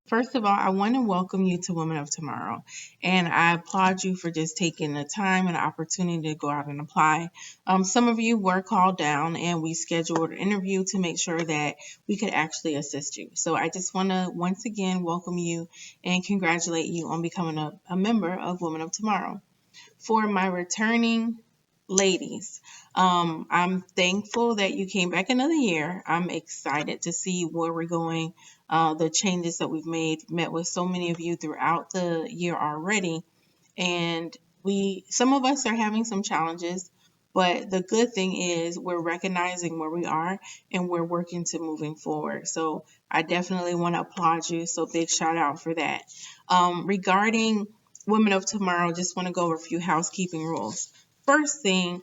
First of all, I want to welcome you to Women of Tomorrow, and I applaud you for just taking the time and the opportunity to go out and apply. Some of you were called down, and we scheduled an interview to make sure that we could actually assist you. So I just want to once again welcome you and congratulate you on becoming a member of Women of Tomorrow. For my returning ladies, I'm thankful that you came back another year. I'm excited to see where we're going, the changes that we've made. Met with so many of you throughout the year already, and some of us are having some challenges. But the good thing is we're recognizing where we are and we're working to moving forward. So I definitely want to applaud you. So big shout out for that. Regarding Women of Tomorrow, just want to go over a few housekeeping rules. First thing,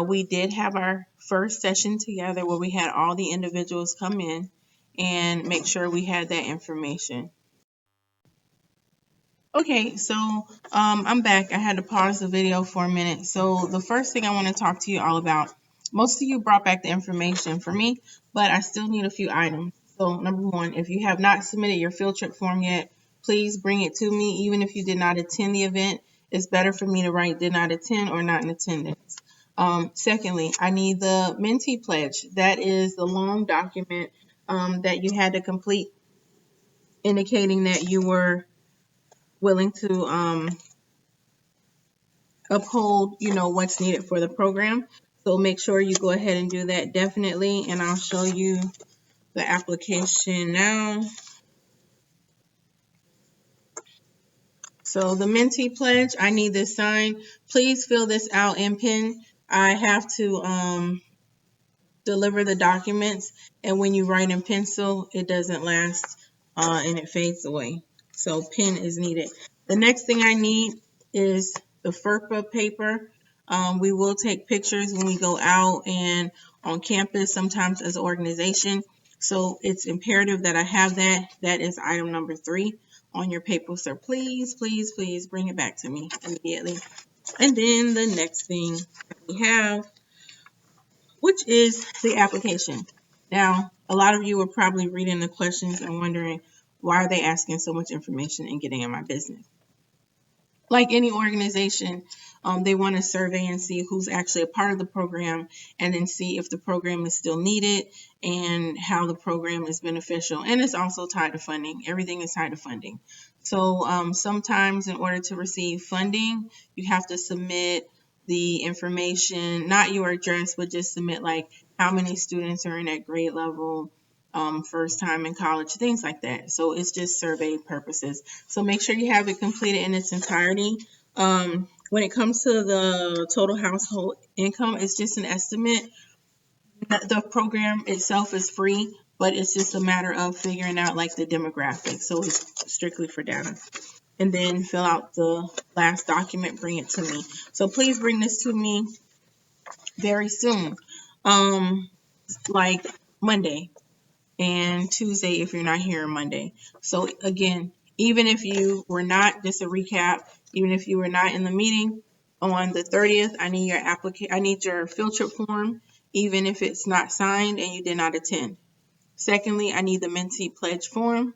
we did have our first session together where we had all the individuals come in and make sure we had that information. Okay, so I'm back. I had to pause the video for a minute. So the first thing I want to talk to you all about, most of you brought back the information for me, but I still need a few items. So number one, if you have not submitted your field trip form yet, please bring it to me. Even if you did not attend the event, it's better for me to write did not attend or not in attendance. Secondly, I need the mentee pledge. That is the long document that you had to complete indicating that you were willing to uphold, what's needed for the program. So make sure you go ahead and do that definitely. And I'll show you the application now. So the mentee pledge, I need this signed. Please fill this out in pen. I have to deliver the documents, and when you write in pencil, it doesn't last and it fades away. So pen is needed. The next thing I need is the FERPA paper. We will take pictures when we go out and on campus, sometimes as an organization. So it's imperative that I have that. That is item number 3 on your paper. So please, please, please bring it back to me immediately. And then the next thing we have, which is the application. Now, a lot of you are probably reading the questions and wondering, why are they asking so much information and getting in my business? Like any organization, they want to survey and see who's actually a part of the program, and then see if the program is still needed and how the program is beneficial. And it's also tied to funding. Everything is tied to funding. So sometimes in order to receive funding, you have to submit the information, not your address, but just submit like how many students are in that grade level, first time in college, things like that. So it's just survey purposes. So make sure you have it completed in its entirety. When it comes to the total household income, it's just an estimate. The program itself is free, but it's just a matter of figuring out like the demographics. So it's strictly for data. And then fill out the last document, bring it to me. So please bring this to me very soon. Like Monday and Tuesday if you're not here on Monday. So again, even if you were not, just a recap, even if you were not in the meeting on the 30th, I need your field trip form, even if it's not signed and you did not attend. Secondly, I need the mentee pledge form,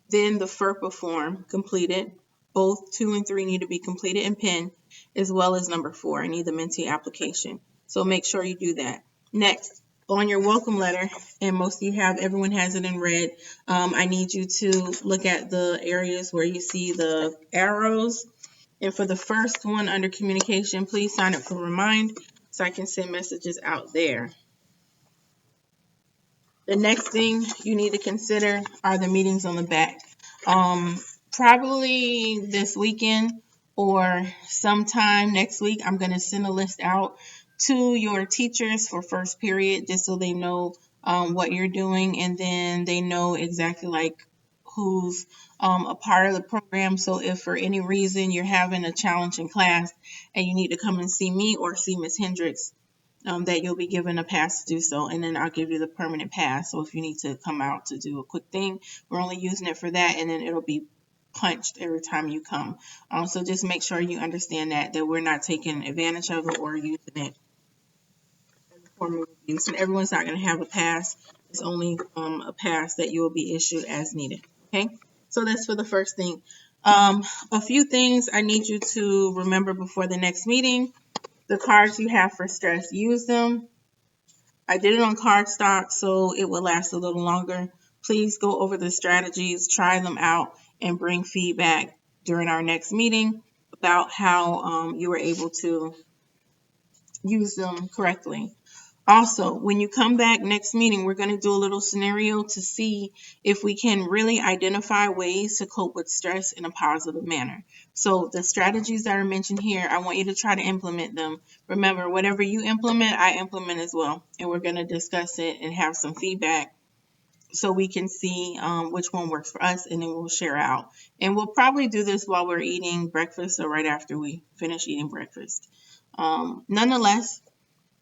then the FERPA form completed. Both 2 and 3 need to be completed in pen, as well as number 4. I need the mentee application. So make sure you do that. Next, on your welcome letter, and most of you have, everyone has it in red. I need you to look at the areas where you see the arrows. And for the first one under communication, please sign up for Remind so I can send messages out there. The next thing you need to consider are the meetings on the back. Probably this weekend or sometime next week, I'm going to send a list out to your teachers for first period just so they know what you're doing, and then they know exactly like who's a part of the program. So if for any reason you're having a challenge in class and you need to come and see me or see Miss Hendricks, that you'll be given a pass to do so, and then I'll give you the permanent pass. So if you need to come out to do a quick thing, we're only using it for that, and then it'll be punched every time you come. So just make sure you understand that we're not taking advantage of it or using it as a form of abuse. And everyone's not going to have a pass. It's only a pass that you will be issued as needed. Okay. So that's for the first thing. A few things I need you to remember before the next meeting. The cards you have for stress, use them. I did it on cardstock so it will last a little longer. Please go over the strategies, try them out, and bring feedback during our next meeting about how you were able to use them correctly. Also, when you come back next meeting, we're going to do a little scenario to see if we can really identify ways to cope with stress in a positive manner. So the strategies that are mentioned here, I want you to try to implement them. Remember, whatever you implement, I implement as well. And we're going to discuss it and have some feedback so we can see which one works for us, and then we'll share out. And we'll probably do this while we're eating breakfast or right after we finish eating breakfast. Nonetheless,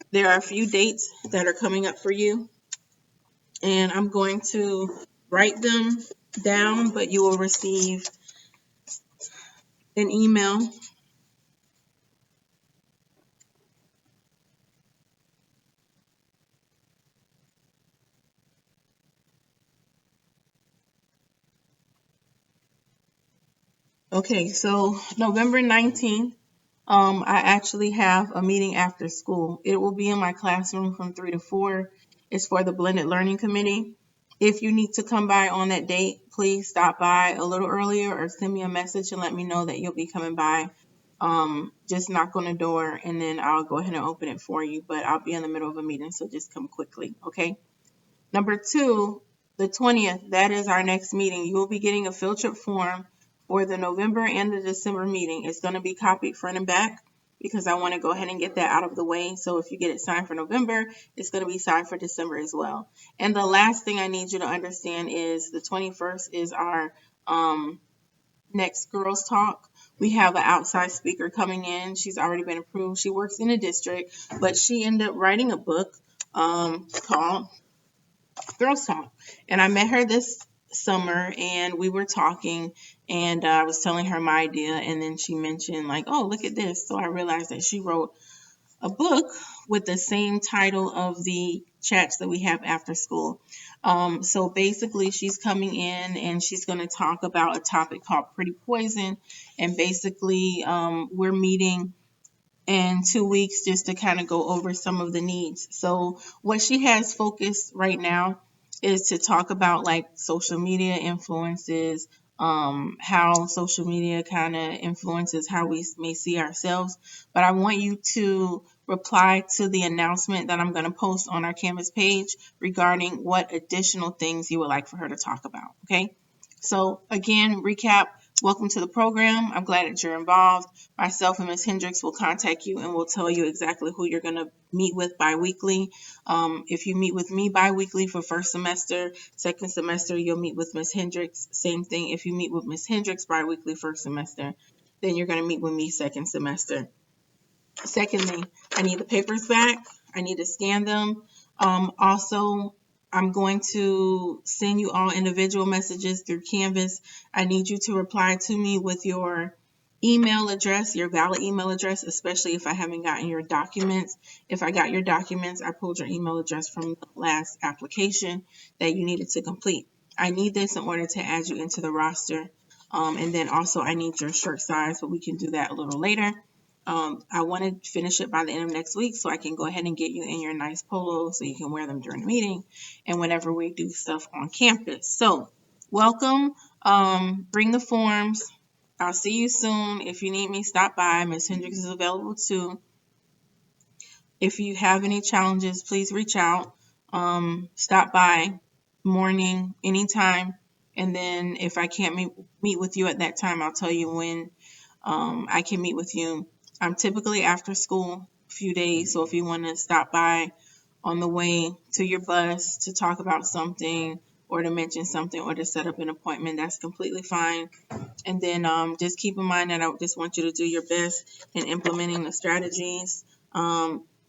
there are a few dates that are coming up for you, and I'm going to write them down, but you will receive an email. Okay, so November 19th, I actually have a meeting after school. It will be in my classroom from 3 to 4. It's for the Blended Learning Committee. If you need to come by on that date, please stop by a little earlier or send me a message and let me know that you'll be coming by. Just knock on the door and then I'll go ahead and open it for you. But I'll be in the middle of a meeting, so just come quickly, okay? Number 2, the 20th, that is our next meeting. You will be getting a field trip form for the November and the December meeting. It's going to be copied front and back because I want to go ahead and get that out of the way. So if you get it signed for November, it's going to be signed for December as well. And the last thing I need you to understand is the 21st is our next Girls Talk. We have an outside speaker coming in. She's already been approved. She works in a district, but she ended up writing a book called Girls Talk. And I met her this summer and we were talking, and I was telling her my idea, and then she mentioned like, oh, look at this. So I realized that she wrote a book with the same title of the chats that we have after school. So basically she's coming in and she's going to talk about a topic called Pretty Poison. And basically we're meeting in 2 weeks just to kind of go over some of the needs. So what she has focused right now is to talk about like social media influences, how social media kind of influences how we may see ourselves. But I want you to reply to the announcement that I'm going to post on our Canvas page regarding what additional things you would like for her to talk about. Okay. So again, recap. Welcome to the program. I'm glad that you're involved. Myself and Ms. Hendricks will contact you and we'll tell you exactly who you're going to meet with biweekly. If you meet with me biweekly for first semester, second semester, you'll meet with Ms. Hendricks. Same thing. If you meet with Ms. Hendricks biweekly first semester, then you're going to meet with me second semester. Secondly, I need the papers back. I need to scan them. Also, I'm going to send you all individual messages through Canvas. I need you to reply to me with your email address, your valid email address, especially if I haven't gotten your documents. If I got your documents, I pulled your email address from the last application that you needed to complete. I need this in order to add you into the roster. And then also I need your shirt size, but we can do that a little later. I want to finish it by the end of next week so I can go ahead and get you in your nice polos so you can wear them during the meeting and whenever we do stuff on campus. So welcome. Bring the forms. I'll see you soon. If you need me, stop by. Ms. Hendricks is available too. If you have any challenges, please reach out. Stop by morning, anytime. And then if I can't meet with you at that time, I'll tell you when I can meet with you. I'm typically after school a few days, so if you want to stop by on the way to your bus to talk about something or to mention something or to set up an appointment, that's completely fine. And then just keep in mind that I just want you to do your best in implementing the strategies.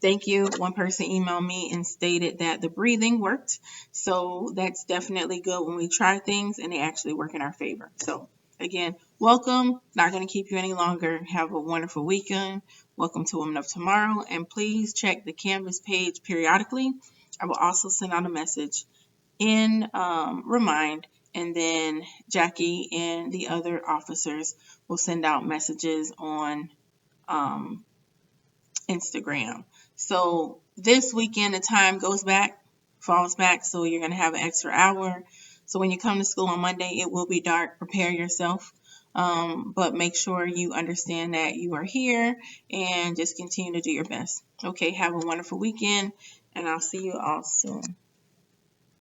Thank you. One person emailed me and stated that the breathing worked. So that's definitely good when we try things and they actually work in our favor. So again, welcome. Not going to keep you any longer. Have a wonderful weekend. Welcome to Women of Tomorrow. And please check the Canvas page periodically. I will also send out a message in Remind and then Jackie and the other officers will send out messages on Instagram. So this weekend the time falls back, so you're going to have an extra hour. So when you come to school on Monday, it will be dark. Prepare yourself. But make sure you understand that you are here and just continue to do your best. Okay, have a wonderful weekend, and I'll see you all soon.